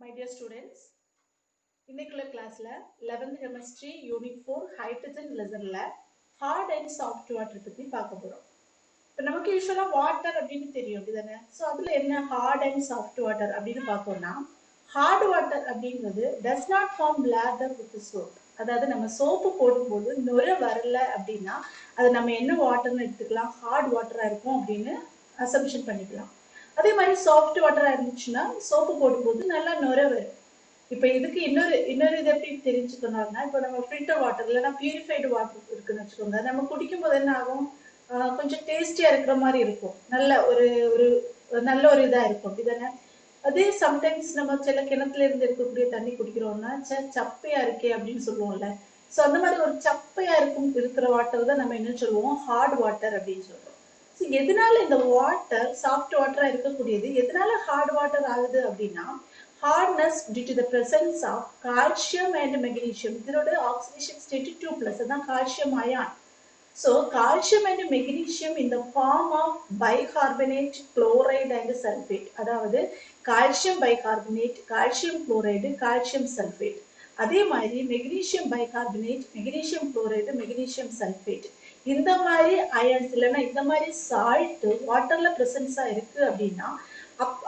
My dear students, இன்னைக்குள்ள கிளாஸ்ல 11th chemistry unit 4 hydrogen lesson-ல hard and soft water பத்தி பார்க்க போறோம். இப்போ நமக்கு யூசுவலா வாட்டர் அப்படின்னு தெரியும் அப்படிதானே? ஸோ அதுல என்ன ஹார்ட் அண்ட் சாஃப்ட் வாட்டர் அப்படின்னு பார்த்தோம்னா ஹார்ட் வாட்டர் அப்படிங்கிறது does not form lather with soap. அதாவது நம்ம சோப்பு போடும்போது நுரை வரல அப்படின்னா அது நம்ம என்ன வாட்டர்னு எடுத்துக்கலாம், ஹார்ட் வாட்டரா இருக்கும் அப்படின்னு அசம்ஷன் பண்ணிக்கலாம். அதே மாதிரி சாஃப்ட் வாட்டரா இருந்துச்சுன்னா சோப்பு போடும்போது நல்லா நுரை வரும். இப்ப இதுக்கு இன்னொரு இது எப்படி தெரிஞ்சுக்கணும்னா, இப்போ நம்ம ஃபில்டர் வாட்டர் இல்லைன்னா பியூரிஃபைடு வாட்டர் இருக்குன்னு வச்சுக்கோங்க. நம்ம குடிக்கும் போது என்ன ஆகும், கொஞ்சம் டேஸ்டியா இருக்கிற மாதிரி இருக்கும். நல்ல ஒரு ஒரு நல்ல ஒரு இதா இருக்கும் அப்படிதானே? அதே சம்டைம்ஸ் நம்ம சில கிணத்துல இருந்து இருக்கக்கூடிய தண்ணி குடிக்கிறோம்னா சப்பையா இருக்கே அப்படின்னு சொல்லுவோம்ல. ஸோ அந்த மாதிரி ஒரு சப்பையா இருக்கிற வாட்டர் தான் நம்ம என்ன சொல்லுவோம், ஹார்ட் வாட்டர் அப்படின்னு சொல்றோம். ஸோ எதனால இந்த வாட்டர் சாஃப்ட் வாட்டரா இருக்கக்கூடியது எதனால ஹார்ட் வாட்டர் ஆகுது அப்படின்னா, hardness due to the presence of calcium and magnesium. இதோட oxidation state 2+, அதான் calcium ion. So calcium and magnesium in the form of bicarbonate, chloride and sulfate. அதாவது calcium bicarbonate, calcium chloride, calcium sulfate. அதே மாதிரி magnesium bicarbonate, magnesium chloride, magnesium sulfate. இந்த மாதிரி ions இல்லைன்னா இந்த மாதிரி சால்ட் வாட்டர்ல பிரசன்ஸா இருக்கு அப்படின்னா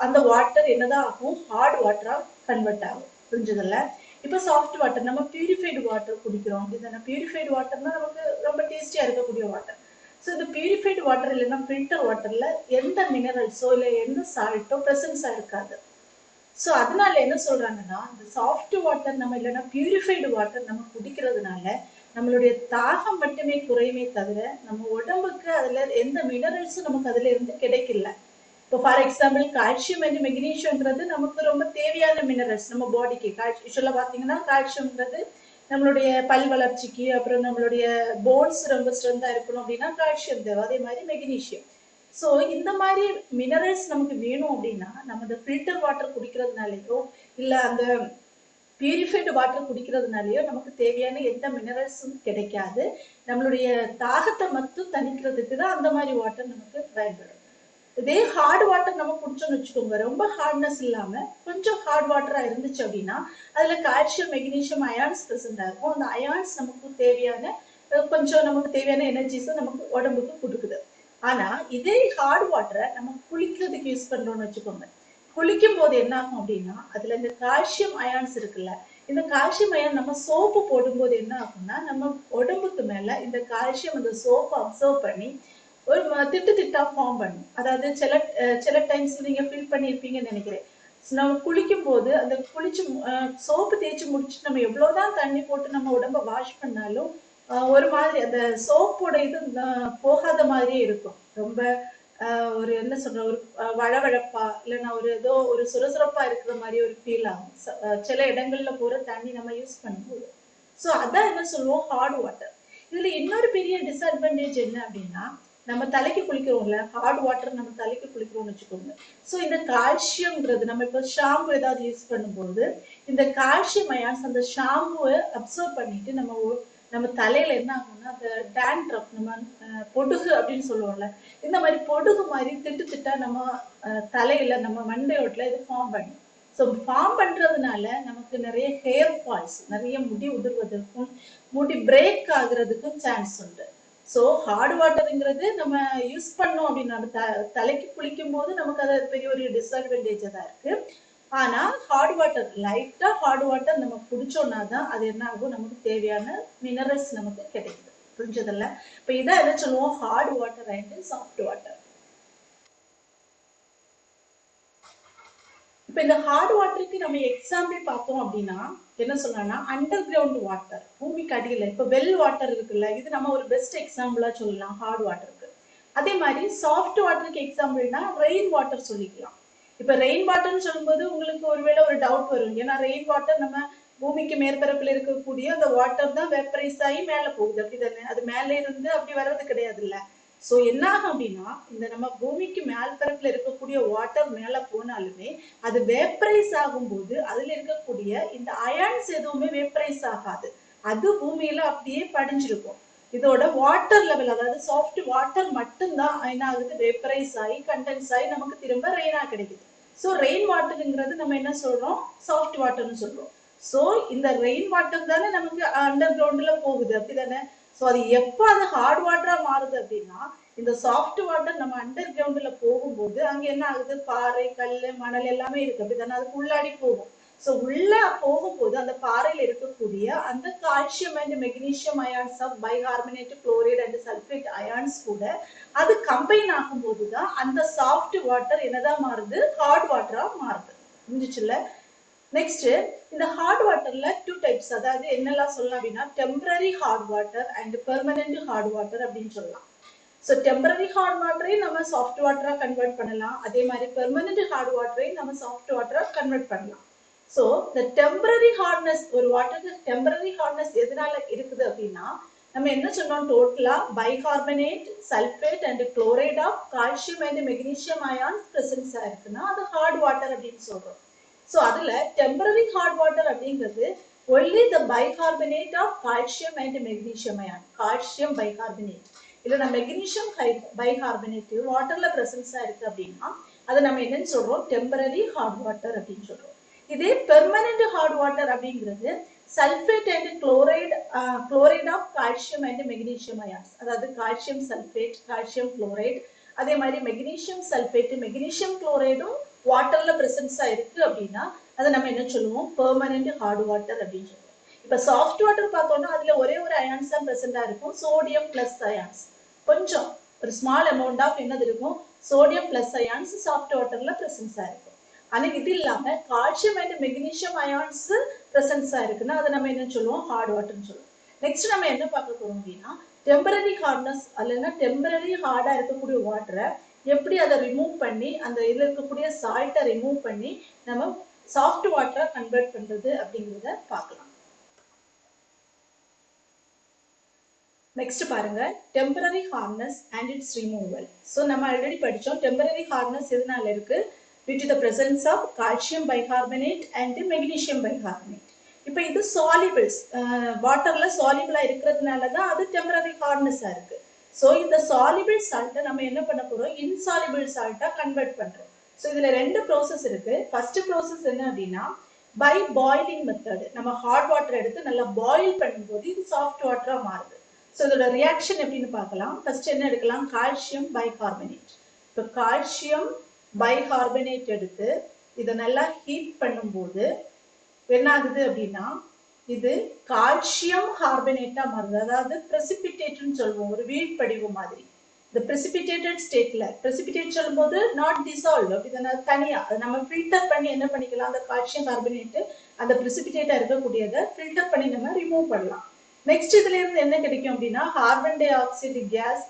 அந்த வாட்டர் என்னதான் ஆகும், ஹார்ட் வாட்டரா கன்வெர்ட் ஆகும். புரிஞ்சதில்ல? இப்போ சாஃப்ட் வாட்டர் நம்ம பியூரிஃபைடு வாட்டர் குடிக்கிறோம் அப்படிதானே? பியூரிஃபைடு வாட்டர்னா நமக்கு ரொம்ப டேஸ்டியா இருக்கக்கூடிய வாட்டர். ஸோ இந்த பியூரிஃபைடு வாட்டர் இல்லைன்னா ஃபில்டர் வாட்டர்ல எந்த மினரல்ஸோ இல்லை எந்த சால்ட்டோ பிரசன்ஸா இருக்காது. ஸோ அதனால என்ன சொல்றாங்கன்னா, இந்த சாஃப்ட் வாட்டர் நம்ம இல்லைன்னா பியூரிஃபைடு வாட்டர் நம்ம குடிக்கிறதுனால நம்மளுடைய தாகம் மட்டுமே குறையுமே தவிர நம்ம உடம்புக்கு அதுல எந்த மினரல்ஸும் நமக்கு அதுல இருந்து கிடைக்கல. இப்போ ஃபார் எக்ஸாம்பிள் கால்சியம் அண்ட் மெக்னீஷியம்ன்றது நமக்கு ரொம்ப தேவையான மினரல்ஸ் நம்ம பாடிக்கு. யூஸ்வலா பாத்தீங்கன்னா கால்சியம்ன்றது நம்மளுடைய பல் வளர்ச்சிக்கு, அப்புறம் நம்மளுடைய போன்ஸ் ரொம்ப ஸ்ட்ரென்தா இருக்கணும் அப்படின்னா கால்சியம் தேவை. அதே மாதிரி மெக்னீஷியம். ஸோ இந்த மாதிரி மினரல்ஸ் நமக்கு வேணும் அப்படின்னா நம்ம இந்த ஃபில்டர் வாட்டர் குடிக்கிறதுனாலயோ இல்ல அந்த பியூரிஃபைடு வாட்டர் குடிக்கிறதுனாலயோ நமக்கு தேவையான எந்த மினரல்ஸும் கிடைக்காது. நம்மளுடைய தாகத்தை மட்டும் தணிக்கிறதுக்கு தான் அந்த மாதிரி வாட்டர் நமக்கு பயன்படும். இதே ஹார்ட் வாட்டர் நம்ம குடிச்சோம்னு வச்சுக்கோங்க, ரொம்ப ஹார்ட்னஸ் இல்லாம கொஞ்சம் ஹார்ட் வாட்டரா இருந்துச்சு அப்படின்னா அதுல கால்சியம் மெக்னீஷியம் அயான்ஸ் பிரசண்டா இருக்கும். அந்த அயான்ஸ் நமக்கு தேவையான கொஞ்சம் நமக்கு தேவையான எனர்ஜிஸை நமக்கு உடம்புக்கு கொடுக்குது. ஆனா இதே ஹார்ட் வாட்டரை நம்ம குளிக்கிறதுக்கு யூஸ் பண்றோம்னு வச்சுக்கோங்க, குளிக்கும் போது என்ன ஆகும் அப்படின்னா அதுல இந்த கால்சியம் அயான்ஸ் இருக்குல்ல, இந்த கால்சியம் அயான் நம்ம சோப்பு போடும்போது என்ன ஆகும்னா நம்ம உடம்புக்கு மேல இந்த கால்சியம் அந்த சோப்பு அப்சர்வ் பண்ணி ஒரு திட்டா ஃபார்ம் பண்ணும். அதாவது சில டைம்ஸ் நீங்க ஃபீல் பண்ணியிருப்பீங்கன்னு நினைக்கிறேன். நம்ம குளிக்கும் போது அந்த குளிச்சு சோப்பு தேய்ச்சி முடிச்சுட்டு நம்ம எவ்வளவுதான் தண்ணி போட்டு நம்ம உடம்ப வாஷ் பண்ணாலும் ஒரு மாதிரி அந்த சோப்போட இது போகாத மாதிரியே இருக்கும். ரொம்ப ஒரு என்ன சொல்ற ஒரு வழவழப்பா இல்லைன்னா ஒரு ஏதோ ஒரு சுரசுரப்பா இருக்கிற மாதிரி ஒரு ஃபீல் ஆகும் சில இடங்கள்ல போற தண்ணி நம்ம யூஸ் பண்ணும்போது. ஸோ அதான் என்ன சொல்லுவோம், ஹார்ட் வாட்டர். இதுல இன்னொரு பெரிய டிஸ்அட்வான்டேஜ் என்ன அப்படின்னா, நம்ம தலைக்கு குளிக்கிறோம்ல, ஹார்ட் வாட்டர் நம்ம தலைக்கு குளிக்கிறோம்னு வச்சுக்கோங்க. ஸோ இந்த கால்சியம்ன்றது நம்ம இப்போ ஷாம்பு ஏதாவது யூஸ் பண்ணும்போது இந்த கால்சியம் அயான்ஸ் அந்த ஷாம்புவை அப்சர்வ் பண்ணிட்டு நம்ம தலையில என்ன ஆகும்னா அந்த டேண்ட்ரஃப் நம்ம பொடுகு அப்படின்னு சொல்லுவோம்ல, இந்த மாதிரி பொடுகு மாதிரி திட்டா நம்ம தலையில நம்ம மண்டையோட்ல இது ஃபார்ம் பண்ணும். ஸோ ஃபார்ம் பண்றதுனால நமக்கு நிறைய ஹேர் ஃபால்ஸ், நிறைய முடி உதிர்வதற்கும் முடி பிரேக் ஆகுறதுக்கும் சான்ஸ் உண்டு. ஸோ ஹார்ட் வாட்டருங்கிறது நம்ம யூஸ் பண்ணோம் அப்படின்னா தலைக்கு குளிக்கும் போது நமக்கு அது பெரிய ஒரு டிஸ்அட்வான்டேஜா தான் இருக்கு. ஆனா ஹார்ட் வாட்டர் லைட்டா ஹார்ட் வாட்டர் நம்ம குடிச்சோம்னா தான் அது என்ன ஆகும், நமக்கு தேவையான மினரல்ஸ் நமக்கு கிடைக்குது. புரிஞ்சதில்ல? இப்ப இதான் என்ன சொல்லுவோம், hard water and soft water. இப்ப இந்த ஹார்ட் வாட்டருக்கு நம்ம எக்ஸாம்பிள் பார்த்தோம் அப்படின்னா என்ன சொல்லலாம்னா அண்டர் கிரவுண்ட் வாட்டர், பூமிக்கு அடியில. இப்ப வெல் வாட்டர் இருக்குல்ல, இது நம்ம ஒரு பெஸ்ட் எக்ஸாம்பிளா சொல்லலாம் ஹார்ட் வாட்டருக்கு. அதே மாதிரி சாஃப்ட் வாட்டருக்கு எக்ஸாம்பிள்னா ரெயின் வாட்டர் சொல்லிக்கலாம். இப்ப ரெயின் வாட்டர்னு சொல்லும்போது உங்களுக்கு ஒருவேளை ஒரு டவுட் வரும், ஏன்னா ரெயின் வாட்டர் நம்ம பூமிக்கு மேற்பரப்புல இருக்கக்கூடிய அந்த வாட்டர் தான் வெப்பரைஸ் ஆகி மேல போகுது அப்படிதானே? அது மேல இருந்து அப்படி வர்றது கிடையாது இல்ல. சோ என்ன ஆகும் அப்படின்னா இந்த நம்ம பூமிக்கு மேற்பரப்புல இருக்கக்கூடிய வாட்டர் மேல போனாலுமே அது வேப்பரைஸ் ஆகும்போது அதுல இருக்கக்கூடிய இந்த அயான்ஸ் எதுவுமே வேப்பரைஸ் ஆகாது, அது பூமியில அப்படியே படிஞ்சிருக்கும். இதோட வாட்டர் லெவல் அதாவது சாஃப்ட் வாட்டர் மட்டும்தான் என்ன ஆகுது, வேப்பரைஸ் ஆகி கண்டென்ஸ் ஆகி நமக்கு திரும்ப ரெயினா கிடைக்குது. ஸோ ரெயின் வாட்டருங்கிறது நம்ம என்ன சொல்றோம், சாஃப்ட் வாட்டர்னு சொல்றோம். ஸோ இந்த ரெயின் வாட்டர் தானே நமக்கு அண்டர் கிரவுண்ட்ல போகுது, அப்படிதானே? ஸோ அது எப்போ அது ஹார்ட் வாட்டரா மாறுது அப்படின்னா, இந்த சாஃப்ட் வாட்டர் நம்ம அண்டர் கிரவுண்ட்ல போகும்போது அங்க என்ன ஆகுது, பாறை கல் மணல் எல்லாமே இருக்கு, அப்படிதானே? அதுக்கு உள்ளாடி போகும். ஸோ உள்ள போகும்போது அந்த பாறையில இருக்கக்கூடிய அந்த calcium and magnesium ions of bicarbonate chloride and sulphate ions கூட அது கம்பைன் ஆகும்போது தான் அந்த சாஃப்ட் வாட்டர் என்னதான் மாறுது, ஹார்ட் வாட்டரா மாறுது. புரிஞ்சுச்சுல்ல? நெக்ஸ்ட் இந்த ஹார்ட் வாட்டர்ல 2 டைப்ஸ், அதாவது என்னெல்லாம் சொல்லலாம் அப்படின்னா temporary hard water and permanent hard water அப்படின்னு சொல்லலாம். ஸோ டெம்பரரி ஹார்ட் வாட்டரை நம்ம சாஃப்ட் வாட்டரா கன்வெர்ட் பண்ணலாம், அதே மாதிரி பெர்மனன்ட் ஹார்ட் வாட்டரை நம்ம சாஃப்ட் வாட்டரா கன்வெர்ட் பண்ணலாம். ஸோ இந்த டெம்பரரி ஹார்ட்னஸ், ஒரு வாட்டருக்கு டெம்பரரி ஹார்ட்னஸ் எதனால இருக்குது அப்படின்னா, நம்ம என்ன சொன்னோம், டோட்டலா bicarbonate sulphate and chloride of calcium and magnesium ions பிரசன்ஸா இருக்குன்னா அது ஹார்ட் வாட்டர் அப்படின்னு சொல்றோம். ஸோ அதுல டெம்பரரி ஹார்ட் வாட்டர் அப்படிங்கிறது only the bicarbonate of calcium and magnesium ion, calcium bicarbonate இல்ல மெக்னீசியம் பைகார்பனேட் வாட்டர்ல பிரசன்ஸா இருக்கு அப்படின்னா அதை நம்ம என்னன்னு சொல்றோம், டெம்பரரி ஹார்ட் வாட்டர் அப்படின்னு சொல்றோம். இதே பெர்மனன்ட் ஹார்ட் வாட்டர் அப்படிங்கிறது sulphate and chloride of calcium and magnesium ions, அதாவது கால்சியம் சல்பேட் கால்சியம் குளோரைட் அதே மாதிரி மெக்னீசியம் சல்பேட் மெக்னீசியம் குளோரைடும் வாட்டர்ல பிரசன்ஸா இருக்கு அப்படின்னா அதை நம்ம என்ன சொல்லுவோம், பெர்மனன்ட் ஹார்ட் வாட்டர் அப்படின்னு சொல்லுவோம். இப்ப சாஃப்ட் வாட்டர் பார்த்தோம்னா அதுல ஒரே ஒரு அயான்ஸ் தான் பிரசன்டா இருக்கும், சோடியம் பிளஸ் அயான்ஸ். கொஞ்சம் ஒரு ஸ்மால் அமௌண்ட் ஆஃப் என்னது இருக்கும், சோடியம் பிளஸ் அயான்ஸ் சாஃப்ட் வாட்டர்ல பிரசன்ஸா இருக்கும். ஆனா இது இல்லாம கால்சியம் அண்ட் மெக்னீசியம் அயான்ஸ் பிரசன்ஸா இருக்குன்னா அதை நம்ம என்ன சொல்லுவோம், ஹார்ட் வாட்டர்னு சொல்லுவோம். நெக்ஸ்ட் நம்ம என்ன பார்க்க போறோம் அப்படின்னா டெம்பரரி ஹார்ட்னஸ் அல்லனா டெம்பரரி ஹார்டா இருக்கக்கூடிய வாட்டரை எப்படி அதை ரிமூவ் பண்ணி அந்த இதுல இருக்கக்கூடிய சால்ட்டை ரிமூவ் பண்ணி நம்ம சாஃப்ட் வாட்டரா கன்வெர்ட் பண்றது அப்படிங்கிறத பார்க்கலாம். நெக்ஸ்ட் பாருங்க, temporary hardness and it's removal. So நம்ம ஆல்ரெடி படிச்சோம் டெம்பரரி ஹார்ட்னஸ் எதனால இருக்கு, due to the presence of calcium bicarbonate and magnesium bicarbonate. இப்போ இது சாலிபிள்ஸ், வாட்டர்ல சாலிபிளா இருக்கிறதுனால தான் அது டெம்பரரி ஹார்ட்னஸா இருக்கு. ஸோ இந்த சாலிபிள் சால்ட்டை நம்ம என்ன பண்ண போறோம், இன்சாலிபிள் சால்ட்டா கன்வெர்ட் பண்றோம். ஸோ இதுல ரெண்டு ப்ராசஸ் இருக்கு. ஃபர்ஸ்ட் ப்ராசஸ் என்ன அப்படின்னா பை பாயிலிங் மெத்தட், நம்ம ஹாட் வாட்டர் எடுத்து நல்லா பாயில் பண்ணும்போது இது சாஃப்ட் வாட்டரா மாறுது. ஸோ இதோட ரியாக்ஷன் எப்படின்னு பார்க்கலாம். ஃபர்ஸ்ட் என்ன எடுக்கலாம், கால்சியம் பைகார்பனேட். இப்போ கால்சியம் பைகார்பனேட் எடுத்து இதை நல்லா ஹீட் பண்ணும்போது என்ன ஆகுது அப்படின்னா இது கால்சியம் கார்பனேட்டா மாறுது, அதாவது பிரசிபிடேட்னு சொல்லுவோம், ஒரு வீழ் படிவு மாதிரி. இந்த பிரசிபிடேட்டட் ஸ்டேட்ல, பிரசிபிடேட் சொல்லும் போது நாட் டிசால்வ், அப்படிதானே, தனியா அதை நம்ம ஃபில்டர் பண்ணி என்ன பண்ணிக்கலாம், அந்த கால்சியம் கார்பனேட் அந்த பிரசிபிடேட்டா இருக்கக்கூடியதை ஃபில்டர் பண்ணி நம்ம ரிமூவ் பண்ணலாம். நெக்ஸ்ட் இதுல இருந்து என்ன கிடைக்கும் அப்படின்னா carbon di oxide case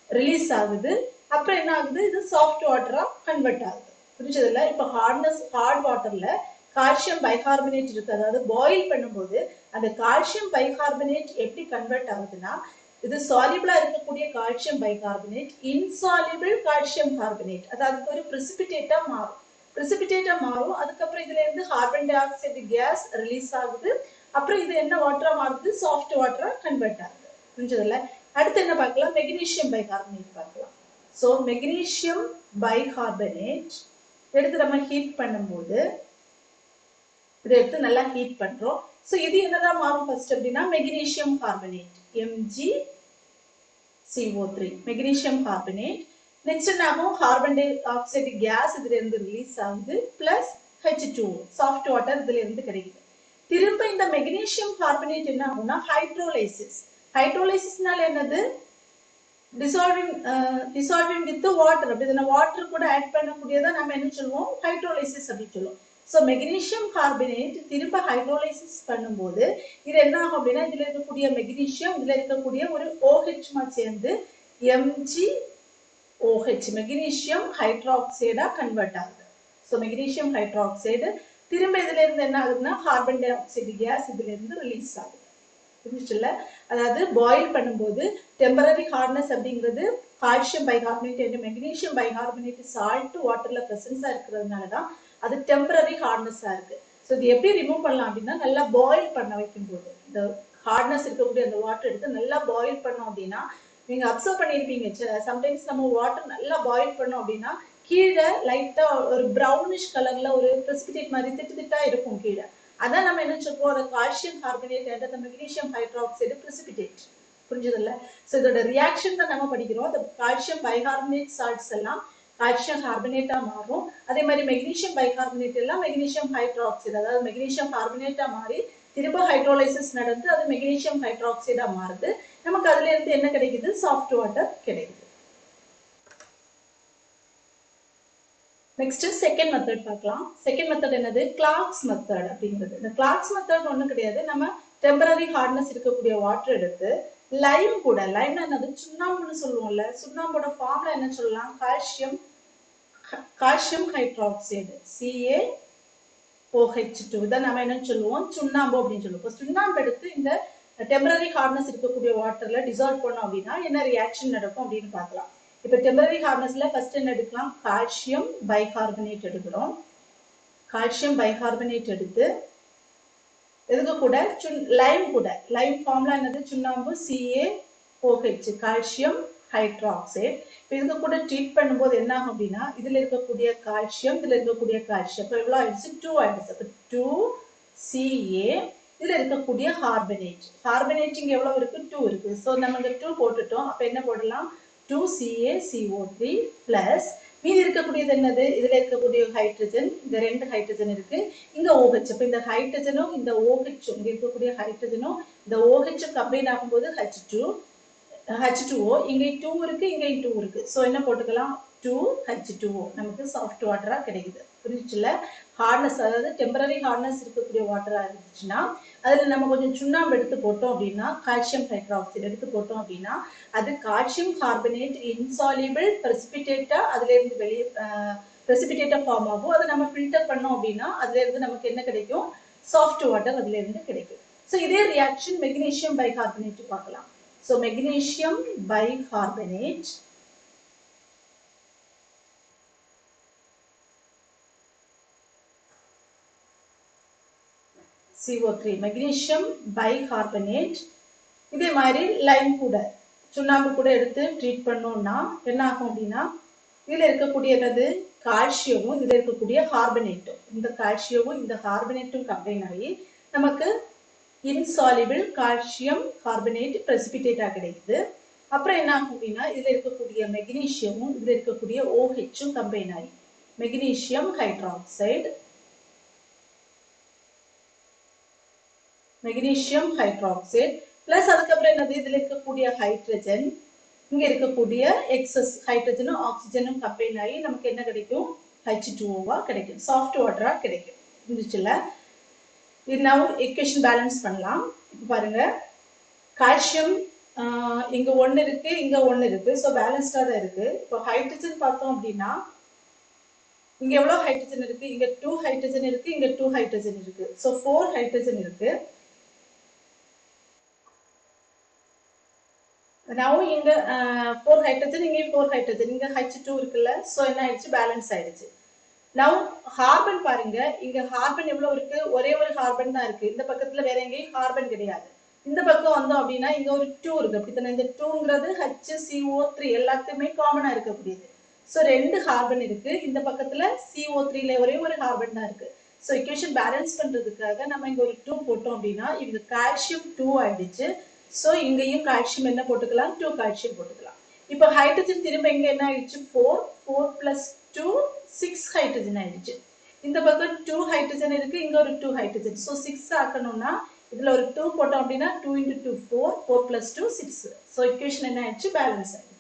release ஆகுது. அப்புறம் என்ன ஆகுது, இது சாஃப்ட் வாட்டரா கன்வெர்ட் ஆகுது. புரிஞ்சதுல? இப்ப ஹார்ட் வாட்டர்ல கால்சியம் பைகார்பனேட் இருக்கு, அதாவது பாயில் பண்ணும்போது அந்த கால்சியம் பைகார்பனேட் எப்படி கன்வெர்ட் ஆகுதுன்னா இது சாலிபிளா இருக்கக்கூடிய calcium bicarbonate insoluble calcium carbonate, அதாவது ஒரு பிரிசிபிடேட்டா மாறும். பிரிசிபிடேட்டா மாறும். அதுக்கப்புறம் இதுல இருந்து carbon di oxide case release ஆகுது. அப்புறம் இது என்ன வாட்டரா மாறுது, சாஃப்ட் வாட்டரா கன்வெர்ட் ஆகுது. புரிஞ்சதுல? அடுத்து என்ன பார்க்கலாம், மெக்னீசியம் பைகார்பனேட் பார்க்கலாம். ஸோ மெக்னீசியம் பைகார்பனேட் எடுத்து நம்ம ஹீட் பண்ணும்போது இதை எடுத்து நல்லா ஹீட் பண்றோம். ஸோ இது என்னதான் மாறும் ஃபர்ஸ்ட் அப்படின்னா magnesium carbonate, MgCO3 magnesium carbonate. Next என்ன ஆகும், கார்பன் டை ஆக்சைடு கேஸ் இதுல இருந்து ரிலீஸ் ஆகுது, பிளஸ் H2 சாஃப்ட் வாட்டர் இதுல இருந்து கிடைக்குது. திரும்ப இந்த மெக்னீசியம் கார்பனேட் என்ன ஆகும்னா ஹைட்ரோலைசிஸ். ஹைட்ரோலைசிஸ்னால என்னது, dissolving with the water, அப்படின்னா வாட்டர் கூட ஆட் பண்ணக்கூடியதை நம்ம என்ன சொல்லுவோம், ஹைட்ரோலைசிஸ் அப்படின்னு சொல்லுவோம். ஸோ மெக்னீசியம் கார்பனேட் திரும்ப ஹைட்ரோலைசிஸ் பண்ணும்போது இது என்ன ஆகும் அப்படின்னா இதுல இருக்கக்கூடிய மெக்னீசியம் இதுல இருக்கக்கூடிய ஒரு OH சேர்ந்து MgOH மெக்னீசியம் ஹைட்ராக்சைடா கன்வெர்ட் ஆகுது. ஸோ மெக்னீசியம் ஹைட்ராக்சைடு திரும்ப இதுல இருந்து என்ன ஆகுதுன்னா கார்பன் டை ஆக்சைடு கேஸ் இதுல இருந்து ரிலீஸ் ஆகுது. புரிஞ்சுச்சுல்ல? அதாவது பாயில் பண்ணும்போது டெம்பரரி ஹார்ட்னஸ் அப்படிங்கிறது calcium bicarbonate and magnesium bicarbonate salt வாட்டர்ல பிரசன்ஸா இருக்கிறதுனாலதான் அது டெம்பரரி ஹார்ட்னஸா இருக்கு. ஸோ இது எப்படி ரிமூவ் பண்ணலாம் அப்படின்னா நல்லா பாயில் பண்ண வைக்கும் போது இந்த ஹார்ட்னஸ் இருக்கக்கூடிய அந்த வாட்டர் எடுத்து நல்லா பாயில் பண்ணோம் அப்படின்னா நீங்க அப்சர்வ் பண்ணிருப்பீங்க, சம்டைம்ஸ் நம்ம வாட்டர் நல்லா பாயில் பண்ணோம் அப்படின்னா கீழே லைட்டா ஒரு ப்ரௌனிஷ் கலர்ல ஒரு பிரசிபிடேட் மாதிரி திட்டு திட்டா இருக்கும் கீழே. அதான் நம்ம என்ன சொல்றோம், அதை calcium carbonate and magnesium hydroxide precipitate. புரிஞ்சதில்ல? ஸோ இதோட ரியாக்ஷன் தான் நம்ம படிக்கிறோம். இந்த கால்சியம் பைகார்பனேட் சால்ட்ஸ் எல்லாம் கால்சியம் கார்பனேட்டா மாறும். அதே மாதிரி மெக்னீசியம் பைகார்பனேட் எல்லாம் மெக்னீசியம் ஹைட்ராக்சைடு, அதாவது மெக்னீசியம் கார்பனேட்டா மாறி திரும்ப ஹைட்ரோலைசிஸ் நடந்து அது மெக்னீசியம் ஹைட்ராக்சைடா மாறுது. நமக்கு அதுல இருந்து என்ன கிடைக்குது, சாஃப்ட் வாட்டர் கிடைக்குது. நெக்ஸ்ட் செகண்ட் மெத்தட் பார்க்கலாம். செகண்ட் மெத்தட் என்னது, கிளார்க்ஸ் மெத்தட் அப்படிங்கிறது. இந்த கிளார்க்ஸ் மெத்தட் ஒண்ணும் கிடையாது, நம்ம டெம்பரரி ஹார்ட்னஸ் இருக்கக்கூடிய வாட்டர் எடுத்து லைம் கூட, லைம் என்னது, சுண்ணாம்புன்னு சொல்லுவோம்ல, சுண்ணாம்போட ஃபார்ம்ல என்ன சொல்லலாம், கால்சியம் ஹைட்ராக்சைடு CaOH2, இதான் நம்ம என்ன சொல்லுவோம், சுண்ணாம்பு அப்படின்னு சொல்லுவோம். சுண்ணாம்பு எடுத்து இந்த டெம்பரரி ஹார்ட்னஸ் இருக்கக்கூடிய வாட்டர்ல டிசால்வ் பண்ணோம் அப்படின்னா என்ன ரியாக்ஷன் நடக்கும் அப்படின்னு பார்க்கலாம். இப்ப டெம்பரரி ஹார்ட்னஸ்ல ஃபர்ஸ்ட் என்ன எடுக்கலாம், கால்சியம் பைகார்பனேட் எடுக்கிறோம். கால்சியம் பைகார்பனேட் எடுத்து இதுக்கு கூட லைம் கூட, லைம் ஃபார்ம்ல என்னது, சுண்ணாம்பு CaOH, கால்சியம் ஹைட்ராக்சைடு. இதுக்கு கூட ட்ரீட் பண்ணும்போது என்ன ஆகும் அப்படின்னா, இதுல இருக்கக்கூடிய கால்சியம், இதுல இருக்கக்கூடிய கால்சியம் இப்போ எவ்வளவு ஆயிடுச்சு, 2 ஆயிடுச்சு. 2Ca, இதுல இருக்கக்கூடிய கார்பனேட், கார்பனேட் இங்க எவ்வளவு இருக்கு, 2 இருக்கு. சோ நம்ம இங்க 2 போட்டுட்டோம். அப்ப என்ன போடலாம், 2CaCO3 பிளஸ் மீதி இருக்கக்கூடியது என்னது, இதுல இருக்கக்கூடிய ஹைட்ரஜன், இந்த 2 ஹைட்ரஜன் இருக்கு, இங்க OH. அப்ப இந்த ஹைட்ரஜனும் இந்த OH, இங்க இருக்கக்கூடிய ஹைட்ரஜனும் இந்த OH கம்பைன் ஆகும்போது H2O, இங்க 2 இருக்கு, இங்க 2 இருக்கு. சோ என்ன போட்டுக்கலாம், 2H2O நமக்கு சாஃப்ட் வாட்டரா கிடைக்குது. புரிஞ்சுச்சுல? ஹார்ட்னஸ், அதாவது டெம்பரரி ஹார்ட்னஸ் இருக்கக்கூடிய வாட்டரா இருந்துச்சுன்னா அதுல நம்ம கொஞ்சம் சுண்ணாம்பு எடுத்து போட்டோம் அப்படின்னா, கால்சியம் ஹைட்ராக்சைடு எடுத்து போட்டோம் அப்படின்னா அது கால்சியம் கார்பனேட் இன்சாலிபிள் பிரசிபிடேட்டா அதுல இருந்து வெளியே பிரசிபிடேட்டா ஃபார்ம் ஆகும். அதை நம்ம ஃபில்டர் பண்ணோம் அப்படின்னா அதுல இருந்து நமக்கு என்ன கிடைக்கும், சாஃப்ட் வாட்டர் அதுல இருந்து கிடைக்கும். சோ இதே ரியாக்ஷன் மெக்னீசியம் பைகார்பனேட் பார்க்கலாம். So magnesium bicarbonate CO3, magnesium bicarbonate. இதே மாதிரி லைம் கூட, சுண்ணாம்பு கூட எடுத்து ட்ரீட் பண்ணோம்னா என்ன ஆகும் அப்படின்னா, இதுல இருக்கக்கூடிய என்னது, கால்சியமும் இதுல இருக்கக்கூடிய கார்பனேட்டும், இந்த கால்சியமும் இந்த கார்பனேட்டும் கம்பைன் ஆகி நமக்கு இன்சாலிபிள் கால்சியம் கார்பனேட் பிரசிபிடேட்டா கிடைக்குது. அப்புறம் என்ன ஆகும் அப்படின்னா, இதுல இருக்கக்கூடிய மெக்னீசியமும் இதுல இருக்கக்கூடிய OHம் கம்பைன் ஆகி magnesium hydroxide, magnesium hydroxide plus அதுக்கப்புறம் என்னது, இதுல இருக்கக்கூடிய ஹைட்ரஜன், இங்க இருக்கக்கூடிய எக்ஸஸ் ஹைட்ரஜனும் ஆக்சிஜனும் கம்பைன் ஆகி நமக்கு என்ன கிடைக்கும், H2O கிடைக்கும், சாஃப்ட் வாட்டரா கிடைக்கும். புரிஞ்சுச்சுல? இது now equation balance பண்ணலாம். இப்ப பாருங்க, கால்சியம் இங்க 1 இருக்கு, இங்க 1 இருக்கு. சோ பேலன்ஸ்டா தான் இருக்கு. இப்போ ஹைட்ரஜன் பார்த்தோம் அப்படின்னா இங்க எவ்வளவு ஹைட்ரஜன் இருக்கு, இங்க 2 ஹைட்ரஜன் இருக்கு, இங்க 2 ஹைட்ரஜன் இருக்கு. சோ 4 ஹைட்ரஜன் இருக்கு. now இங்க 4 ஹைட்ரஜன், இங்க 4 ஹைட்ரஜன், இங்க H2 இருக்குல்ல. சோ என்ன ஆயிடுச்சு, பேலன்ஸ் ஆயிடுச்சு. now கார்பன் பாருங்க, இங்க கார்பன் எவ்வளவு இருக்கு, ஒரே ஒரு கார்பன் தான் இருக்கு. இந்த பக்கத்துல வேற எங்கேயும் கார்பன் கிடையாது. இந்த பக்கம் வந்தோம் அப்படின்னா இங்க ஒரு 2 இருக்கு. அப்படித்தானே, இந்த 2ங்கிறது HCO3 எல்லாத்துக்குமே காமனா இருக்கக்கூடியது. சோ 2 கார்பன் இருக்கு, இந்த பக்கத்துல CO3ல ஒரே ஒரு கார்பன் தான் இருக்கு. சோ ஈக்குவேஷன் பேலன்ஸ் பண்றதுக்காக நம்ம இங்க ஒரு 2 போட்டோம் அப்படின்னா இங்க கால்சியம் 2 ஆயிடுச்சு. சோ இங்கேயும் கால்சியம் என்ன போட்டுக்கலாம், 2 கால்சியம் போட்டுக்கலாம். இப்போ ஹைட்ரஜன் திரும்ப இங்க என்ன ஆயிடுச்சு, 4 plus 2 6 ஹைட்ரஜன் ஆயிடுச்சு. இந்த பக்கம் 2 ஹைட்ரஜன் இருக்கு, இங்க ஒரு 2 ஹைட்ரஜன். சோ 6 ஆக்கணும்னா இதுல ஒரு 2 போட்டோம் அப்படின்னா 2 into 2 4, 4 plus 2 6. சோ ஈக்குவேஷன் என்ன ஆயிடுச்சு, பேலன்ஸ் ஆயிடுச்சு.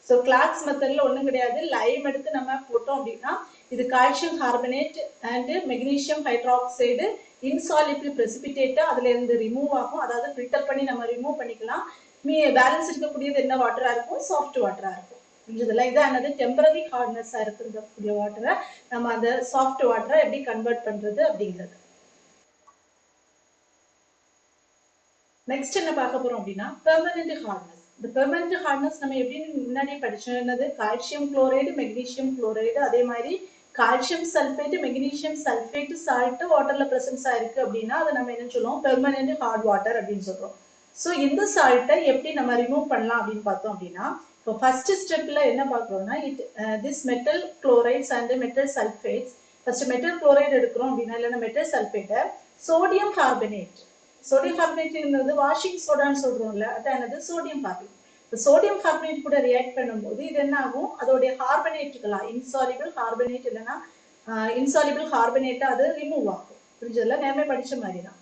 சோ கிளார்க்ஸ் மெத்தட்ல ஒண்ணும் கிடையாது, லைம் எடுத்து நம்ம போட்டோம் அப்படின்னா இது calcium carbonate and magnesium hydroxide insoluble பிரசிபிடேட்டா அதுல இருந்து ரிமூவ் ஆகும். அதாவது ஃபில்டர் பண்ணி நம்ம ரிமூவ் பண்ணிக்கலாம். பேலன்ஸ் இருக்கக்கூடியது என்ன வாட்டரா இருக்கும், சாஃப்ட் வாட்டரா இருக்கும். புரிஞ்சதுல? இதான் என்னது, டெம்பரரி ஹார்ட்னஸா இருக்கக்கூடிய வாட்டரை நம்ம அந்த சாஃப்ட் வாட்டரை எப்படி கன்வெர்ட் பண்றது அப்படிங்கிறது. நெக்ஸ்ட் என்ன பார்க்க போறோம் அப்படின்னா, பெர்மனன்ட் ஹார்ட்னஸ். இந்த பெர்மனன்ட் ஹார்ட்னஸ் நம்ம எப்படி முன்னாடி படிச்சோம், என்னது, கால்சியம் குளோரைடு மெக்னீசியம் குளோரைடு, அதே மாதிரி calcium sulphate magnesium sulphate salt வாட்டர்ல பிரசன்ஸ் ஆயிருக்கு அப்படின்னா அதை நம்ம என்ன சொல்லுவோம், பெர்மனன்ட் ஹார்ட் வாட்டர் அப்படின்னு சொல்றோம். சோ இந்த சால்ட்டை எப்படி நம்ம ரிமூவ் பண்ணலாம் அப்படின்னு பார்த்தோம் அப்படின்னா, இப்போ ஃபர்ஸ்ட் ஸ்டெப்ல என்ன பார்க்குறோம்னா this metal chlorides and metal sulphates. First metal chloride எடுக்கிறோம் அப்படின்னா இல்லைன்னா மெட்டல் சல்ஃபேட்டை சோடியம் கார்பனேட். சோடியம் கார்பனேட்ங்கிறது வாஷிங் சோடான்னு சொல்றோம்ல, அதானது சோடியம் கார்பனேட். இப்போ சோடியம் கார்பனேட் கூட ரியாக்ட் பண்ணும்போது இது என்ன ஆகும், அதோடைய கார்பனேட்டுகளா இன்சாலிபிள் கார்பனேட் இல்லைன்னா இன்சாலிபிள் கார்பனேட்டா அது ரிமூவ் ஆகும். புரிஞ்சதுல, நேரமே படிச்ச மாதிரி தான்.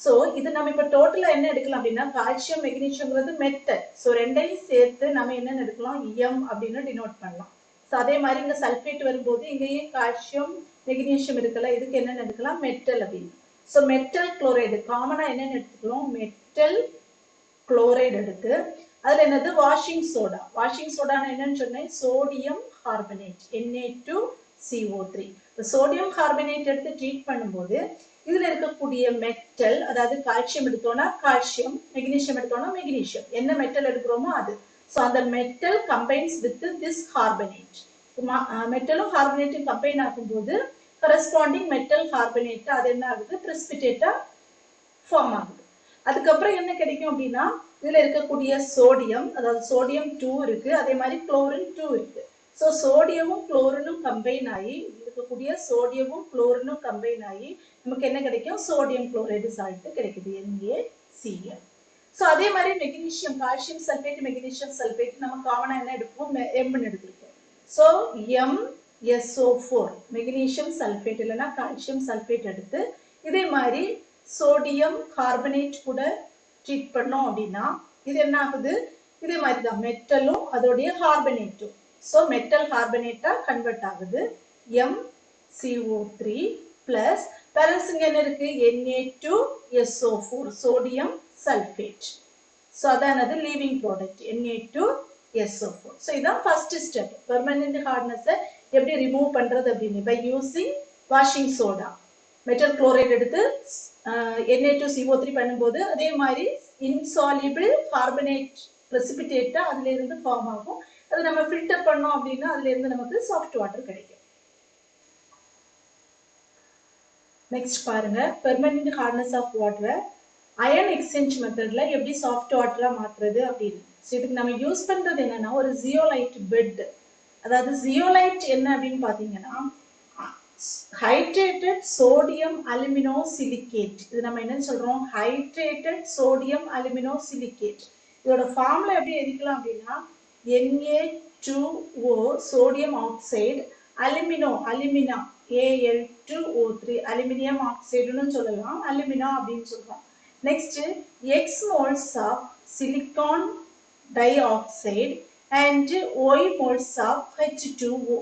ஸோ இது நம்ம இப்போ டோட்டலா என்ன எடுக்கலாம் அப்படின்னா கால்சியம் மெக்னீஷியம்ங்கிறது மெட்டல். ஸோ ரெண்டையும் சேர்த்து நம்ம என்னென்னு எடுக்கலாம், எம் அப்படின்னு டினோட் பண்ணலாம். ஸோ அதே மாதிரி இங்க சல்ஃபேட் வரும்போது இங்கேயும் கால்சியம் மெக்னீஷியம் இருக்குல்ல, இதுக்கு என்னென்னு எடுக்கலாம், மெட்டல் அப்படின்னு. ஸோ மெட்டல் குளோரைடு காமனா என்னென்னு எடுத்துக்கிறோம், மெட்டல் குளோரைடு எடுத்து அதுல என்னது வாஷிங் சோடா. வாஷிங் சோடா என்னன்னு சொன்னேன், sodium carbonate Na2CO3. Sodium carbonate எடுத்து ட்ரீட் பண்ணும்போது இதுல இருக்கக்கூடிய மெட்டல், அதாவது கால்சியம் எடுத்தோம்னா கால்சியம், மெக்னீஷியம் எடுத்தோம்னா மெக்னீஷியம், என்ன மெட்டல் எடுக்கிறோமோ அது. ஸோ அந்த metal combines with this carbonate. மெட்டலும் கார்பனேட்டும் கம்பைன் ஆகும்போது கரஸ்பாண்டிங் மெட்டல் கார்பனேட் அது என்ன ஆகுது, பிரெசிபிடேட்டா ஃபார்ம் ஆகுது. அதுக்கப்புறம் என்ன கிடைக்கும் அப்படின்னா இதுல இருக்கக்கூடிய சோடியம், அதாவது சோடியம் 2 இருக்கு, அதே மாதிரி குளோரின் 2 இருக்கு. ஸோ சோடியமும் குளோரினும் கம்பைன் ஆகி இருக்கக்கூடிய சோடியமும் குளோரினும் கம்பைன் ஆகி நமக்கு என்ன கிடைக்கும், சோடியம் குளோரைடு சால்ட் கிடைக்குது, NaCl. ஸோ அதே மாதிரி magnesium, calcium sulphate magnesium sulphate நம்ம காமனா என்ன எடுப்போம், எம்னு எடுத்துருக்கோம். ஸோ MSO4 மெக்னீஷியம் சல்பேட் இல்லைன்னா கால்சியம் சல்பேட் எடுத்து இதே மாதிரி சோடியம் கார்பனேட் கூட ட்ரீட் பண்ணோம் அப்படின்னா இது என்ன ஆகுது, இதே மாதிரி தான் மெட்டலும் அதோடைய கார்பனேட்டும். ஸோ மெட்டல் கார்பனேட்டா கன்வெர்ட் ஆகுது, MCO3 பிளஸ் பேலன்ஸ் இங்க என்ன இருக்கு, Na2SO4 சோடியம் சல்பேட். ஸோ அதானது லீவிங் ப்ராடக்ட் Na2SO4. ஸோ இதான் ஃபர்ஸ்ட் ஸ்டெப், பெர்மனன்ட் ஹார்ட்னஸை எப்படி ரிமூவ் பண்றது அப்படின்னு by using washing soda. Metal chloride எடுத்து Na2CO3 பண்ணும்போது அதே மாதிரி இன்சாலிபிள் கார்பனேட் பிரசிபிடேட்டா அதுல இருந்து ஃபார்ம் ஆகும். அது நம்ம ஃபில்டர் பண்ணோம் அப்படின்னா அதுல இருந்து நமக்கு சாஃப்ட் வாட்டர் கிடைக்கும். நெக்ஸ்ட் பாருங்க, பெர்மனன்ட் ஹார்ட்னஸ் ஆஃப் வாட்டரை அயன் எக்ஸ்சேஞ்ச் மெத்தட்ல எப்படி சாஃப்ட் வாட்டரா மாத்துறது அப்படின்னு. இதுக்கு நம்ம யூஸ் பண்றது என்னன்னா ஒரு ஜியோலைட் பெட். அதாவது ஜியோலைட் என்ன அப்படின்னு பாத்தீங்கன்னா ஹைட்ரேட்டட் சோடியம் அலுமினோ சிலிகேட். இது நம்ம என்ன சொல்றோம், ஹைட்ரேட்டட் சோடியம் அலுமினோ சிலிகேட். இதோட ஃபார்முலா எப்படி எழுதிக்கலாம் அப்படின்னா Na2O sodium oxide alumina Al2O3 aluminium ஆக்சைடுன்னு சொல்லலாம், அலுமினா அப்படின்னு சொல்றோம். Next X moles of silicon dioxide and Y moles of H2O.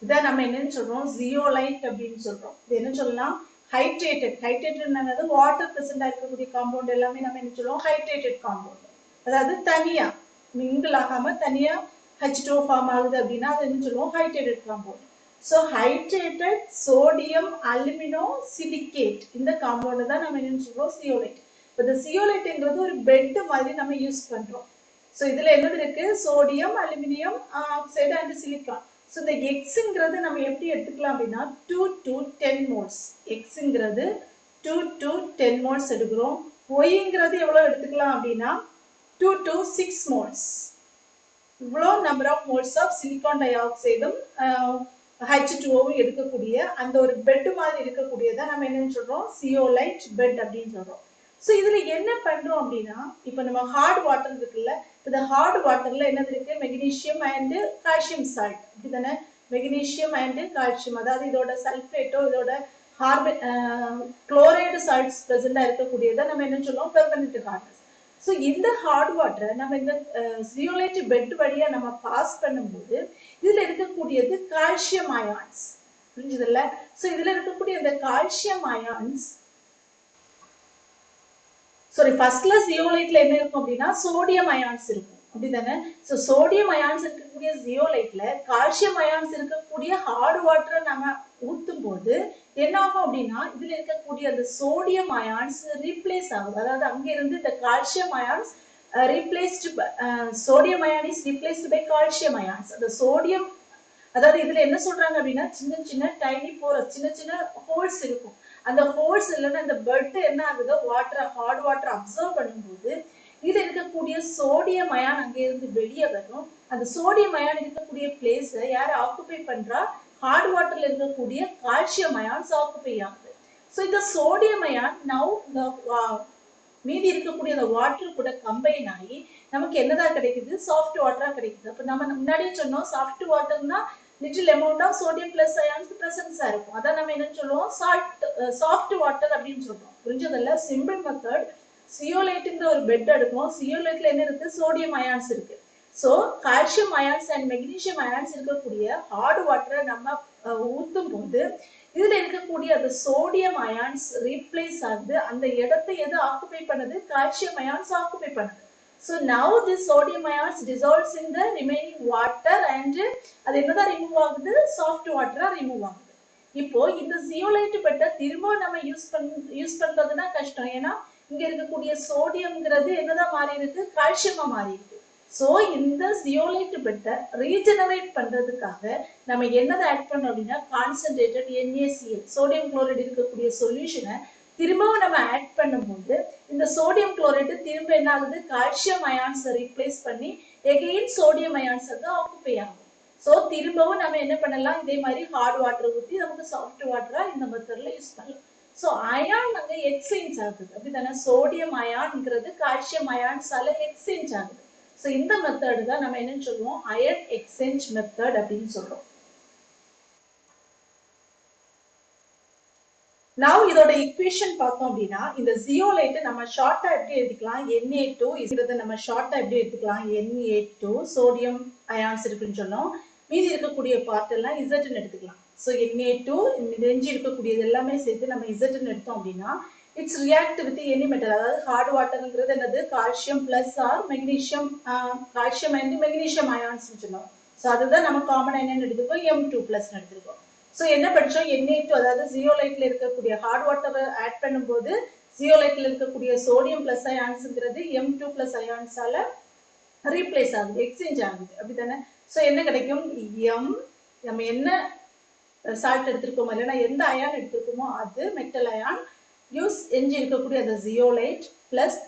இதை நம்ம என்னன்னு சொல்றோம், ஜியோலைட் அப்படின்னு சொல்றோம். இது என்ன சொல்லலாம், ஹைட்ரேட்டட் வாட்டர் பிரசண்டா இருக்கக்கூடிய காம்பவுண்ட் எல்லாமே நம்ம என்ன சொல்றோம், ஹைட்ரேட்டட் காம்பவுண்ட். அதாவது தனியா மிங்கிள் ஆகாம தனியா H2O ஃபார்ம் ஆகுது அப்படின்னா அது என்ன சொல்லுவோம், hydrated compound. So hydrated sodium alumino silicate இந்த காம்பவுண்ட் தான் நம்ம என்ன சொல்றோம், சியோலைட். இப்போ இந்த சியோலைட்ங்கிறது ஒரு பெட் மாதிரி நம்ம யூஸ் பண்றோம். ஸோ இதுல என்னது இருக்கு, sodium aluminium oxide and silicon. So இந்த எக்ஸுங்கிறது நம்ம எப்படி எடுத்துக்கலாம் அப்படின்னா 2 to 10 moles. எக்ஸுங்கிறது 2 to 10 moles எடுக்கிறோம். ஒய்ங்கிறது எவ்வளவு எடுத்துக்கலாம் அப்படின்னா 2 to 6 moles. இவ்வளோ number of moles of silicon டை ஆக்சைடும் H2Oவும் எடுக்கக்கூடிய அந்த ஒரு பெட் மாதிரி இருக்கக்கூடியதை நம்ம என்னன்னு சொல்றோம், சியோலைட் பெட் அப்படின்னு சொல்றோம். ஸோ இதுல என்ன பண்றோம் அப்படின்னா இப்போ நம்ம ஹார்ட் வாட்டர் இருக்குல்ல, இந்த ஹார்ட் வாட்டர்ல என்னது இருக்கு, மெக்னீஷியம் அண்ட் கால்சியம் சால்ட் அப்படிதானே, மெக்னீஷியம் அண்ட் கால்சியம், அதாவது இதோட சல்ஃபேட்டோ இதோட குளோரைடு சால்ட்ஸ் பிரசண்டா இருக்கக்கூடியதை நம்ம என்ன சொல்லுவோம், பெர்மனன்ட் ஹார்ட்னஸ். ஸோ இந்த ஹார்ட் வாட்டரை நம்ம இந்த ஜியோலைட் பெட் வழியா நம்ம பாஸ் பண்ணும்போது இதுல இருக்கக்கூடியது கால்சியம் அயான்ஸ். புரிஞ்சுதுல்ல? ஸோ இதுல இருக்கக்கூடிய இந்த கால்சியம் அயான்ஸ் ஃபர்ஸ்ட்ல ஜியோலைட்ல என்ன இருக்கும் அப்படின்னா சோடியம் அயான்ஸ் இருக்கும், அப்படிதானே? ஸோ சோடியம் அயான்ஸ் இருக்கக்கூடிய ஜியோலைட்ல கால்சியம் அயான்ஸ் இருக்கக்கூடிய ஹார்ட் வாட்டரை நம்ம ஊத்தும் போது என்ன ஆகும் அப்படின்னா இதுல இருக்கக்கூடிய அந்த சோடியம் அயான்ஸ் ரீப்ளேஸ் ஆகுது. அதாவது அங்க இருந்து இந்த calcium ions replaced sodium ion is replaced by calcium ions. அந்த சோடியம், அதாவது இதுல என்ன சொல்றாங்க அப்படின்னா சின்ன சின்ன டைனி போரஸ், சின்ன சின்ன ஹோல்ஸ் இருக்கும். அந்த ஹோல்ஸ் இல்லைன்னா அந்த பெட் என்ன ஆகுதோ வாட்டர், ஹார்ட் வாட்டர் அப்சர்வ் பண்ணும்போது இதுல இருக்கக்கூடிய சோடியம் அயான் அங்க இருந்து வெளியே வரும். அந்த சோடியம் அயான் இருக்கக்கூடிய பிளேஸ் யார் ஆக்குபை பண்றா? ஹார்ட் வாட்டர்ல இருக்கக்கூடிய கால்சியம் அயான்ஸ் ஆக்குபை ஆகுது. ஸோ இந்த சோடியம் அயான் நவ் மீதி இருக்கக்கூடிய அந்த வாட்டர் கூட கம்பைன் ஆகி நமக்கு என்னதான் கிடைக்குது? சாஃப்ட் வாட்டரா கிடைக்குது. அப்ப நம்ம முன்னாடியே சொன்னோம் சாஃப்ட் வாட்டர்னா little amount of sodium plus ions பிரசன்ஸா இருக்கும். அதான் நம்ம என்ன சொல்லுவோம்? சாஃப்ட் வாட்டர் அப்படின்னு சொல்றோம். புரிஞ்சதில்ல? Simple method. சியோலைட்ங்கிற ஒரு பெட் எடுக்கும். சியோலைட்ல என்ன இருக்கு? சோடியம் அயான்ஸ் இருக்கு. So calcium ions and magnesium ions இருக்கக்கூடிய ஹார்ட் வாட்டரை நம்ம ஊத்தும் போது இதுல இருக்கக்கூடிய அந்த சோடியம் அயான்ஸ் ரீப்ளேஸ் ஆகுது. அந்த இடத்தை எது ஆக்குபை பண்ணுது? கால்சியம் அயான்ஸ் ஆக்குபை பண்ணுது. So now this sodium ions dissolves in the remaining water and அது என்னதான் ரிமூவ் ஆகுது? சாஃப்ட் வாட்டரா ரிமூவ் ஆகுது. இப்போ இந்த ஜியோலைட் பெட்டை திரும்ப நம்ம யூஸ் பண்றதுன்னா கஷ்டம். ஏன்னா இங்க இருக்கக்கூடிய சோடியம்ங்கிறது என்னதான் மாறி இருக்கு? கால்சியமா மாறி இருக்கு. சோ இந்த ஜியோலைட் பெட்டை ரீஜெனரேட் பண்றதுக்காக நம்ம என்னதை ஆட் பண்ணோம் அப்படின்னா கான்சென்ட்ரேட்டட் NaCl சோடியம் குளோரைடு இருக்கக்கூடிய சொல்யூஷனை திரும்பவும் நம்ம ஆட் பண்ணும்போது இந்த சோடியம் குளோரைடு திரும்ப என்ன ஆகுது? கால்சியம் அயான்ஸ் ரீப்ளேஸ் பண்ணி எகெயின் சோடியம் அயான்ஸ் வந்து ஆக்குபை ஆகும். சோ திரும்பவும் நம்ம என்ன பண்ணலாம்? இதே மாதிரி ஹார்ட் வாட்டர் ஊற்றி நமக்கு சாஃப்ட் வாட்டரா இந்த மெத்தட்ல யூஸ் பண்ணலாம். சோ அயான் அங்க எக்ஸ்சேஞ்ச் ஆகுது. அப்படித்தானே? சோடியம் அயான்ங்கிறது கால்சியம் அயான்ஸால எக்ஸ்சேஞ்ச் ஆகுது. சோ இந்த மெத்தட் தான் நம்ம என்ன சொல்லுவோம்? அயன் எக்ஸ்சேஞ்ச் மெத்தட் அப்படின்னு சொல்றோம். Now இதோட ஈக்குவேஷன் பார்த்தோம் அப்படின்னா இந்த ஜியோலைட் நம்ம ஷார்ட்டா எப்படி எழுதிக்கலாம்? Na2 இதை நம்ம ஷார்ட்டா எப்படி எடுத்துக்கலாம்? Na2 சோடியம் அயான்ஸ் இருக்குன்னு சொன்னோம். மீதி இருக்கக்கூடிய பார்ட் எல்லாம் Zன்னு எடுத்துக்கலாம். ஸோ Na2 நெஞ்சு இருக்கக்கூடியது எல்லாமே சேர்த்து நம்ம Zன்னு எடுத்தோம் அப்படின்னா it's react with any metal. அதாவது ஹார்ட் வாட்டர்ங்கிறது என்னது? Calcium plus or magnesium, calcium and magnesium ions சொன்னோம். ஸோ அதுதான் நம்ம காமன் என்னன்னு எடுத்துக்கோம்? M2+ எடுத்துக்கோம். சோ என்ன படிச்சோம்? Na2 அதாவது ஜியோலைட்ல இருக்கக்கூடிய ஹார்ட் வாட்டர் ஆட் பண்ணும்போது ஜியோலைட்ல இருக்கக்கூடிய சோடியம் பிளஸ் அயான்ஸ்ங்கிறது M2+ அயான்ஸால ரீப்ளேஸ் ஆகுது, எக்ஸ்சேஞ்ச் ஆகுது. அப்படித்தானே? சோ என்ன கிடைக்கும்? நம்ம என்ன சால்ட் எடுத்திருக்கோமோ இல்லைன்னா எந்த அயான் எடுத்திருக்கோமோ அது மெட்டல் அயான் யூஸ் எஞ்சி இருக்கக்கூடிய அந்த ஜியோலைட் பிளஸ்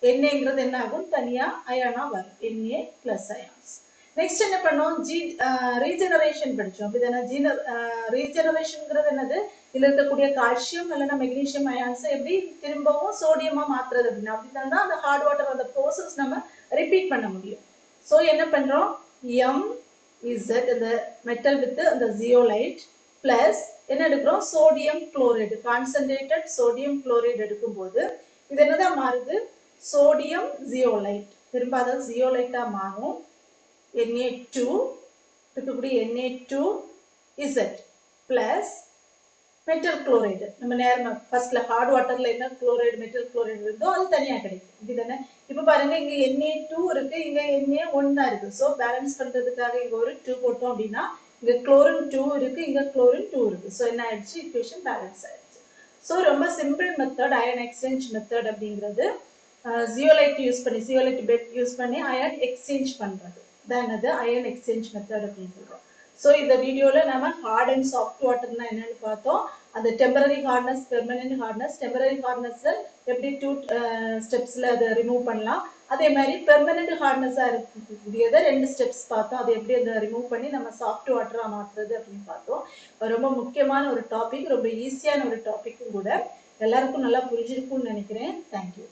Naங்கிறது என்ன ஆகும்? தனியா அயானா வரும். Na+ ions. நெக்ஸ்ட் என்ன பண்ணோம்? ரீஜெனரேஷன் படிச்சோம். அப்படிதானே? ரீஜெனரேஷன்ங்கிறது என்னது? இதுல இருக்கக்கூடிய கால்சியம் இல்லைன்னா மெக்னீசியம் அயான்ஸ் எப்படி திரும்பவும் சோடியமா மாத்துறது அப்படின்னா அப்படித்தான் அந்த ஹார்ட் வாட்டர் அந்த ப்ரோசஸ் நம்ம ரிப்பீட் பண்ண முடியும். சோ என்ன பண்றோம்? MZ இந்த மெட்டல் வித் அந்த ஜியோலைட் பிளஸ் என்ன எடுக்கிறோம்? Sodium chloride, concentrated sodium chloride எடுக்கும்போது இது என்னதான் மாறுது? Sodium zeolite. திரும்ப அதாவது ஜியோலைட்டா மாறும். Na2 இருக்கக்கூடிய Na2Z பிளஸ் மெட்டல் குளோரைடு. நம்ம நேரம் ஃபர்ஸ்ட்ல ஹார்ட் வாட்டர்ல என்ன குளோரைடு மெட்டல் குளோரைடு இருந்தோ அது தனியா கிடைக்கும். இதுதானே? இப்ப பாருங்க இங்க Na2 இருக்கு, இங்க Na1 தான் இருக்கு. சோ பேலன்ஸ் பண்றதுக்காக இங்க ஒரு 2 போட்டோம் அப்படின்னா இங்க குளோரின் 2 இருக்கு, இங்க குளோரின் 2 இருக்கு. சோ என்ன ஆயிடுச்சு? ஈக்குவேஷன் பேலன்ஸ் ஆயிடுச்சு. சோ ரொம்ப simple method iron exchange method அப்படிங்கிறது. ஜியோலைட் யூஸ் பண்ணி ஜியோலைட் பெட் யூஸ் பண்ணி அயன் எக்ஸ்சேஞ்ச் பண்றது தான் என்னது? அயன் எக்ஸ்சேஞ்ச் மெத்தட் அப்படின்னு சொல்றோம். ஸோ இந்த வீடியோல நம்ம ஹார்ட் அண்ட் சாஃப்ட் வாட்டர்னா என்னன்னு பார்த்தோம். அந்த temporary hardness, permanent hardness. Temporary hardness எப்படி 2 ஸ்டெப்ஸ்ல அதை ரிமூவ் பண்ணலாம். அதே மாதிரி பெர்மனன்ட் ஹார்ட்னஸா இருக்கக்கூடியதை 2 ஸ்டெப்ஸ் பார்த்தோம். அதை எப்படி அதை ரிமூவ் பண்ணி நம்ம சாஃப்ட் வாட்டரா மாற்றுறது அப்படின்னு பார்த்தோம். ரொம்ப முக்கியமான ஒரு டாபிக், ரொம்ப ஈஸியான ஒரு டாபிக்கும் கூட. எல்லாருக்கும் நல்லா புரிஞ்சிருக்கும்னு நினைக்கிறேன். தேங்க்யூ.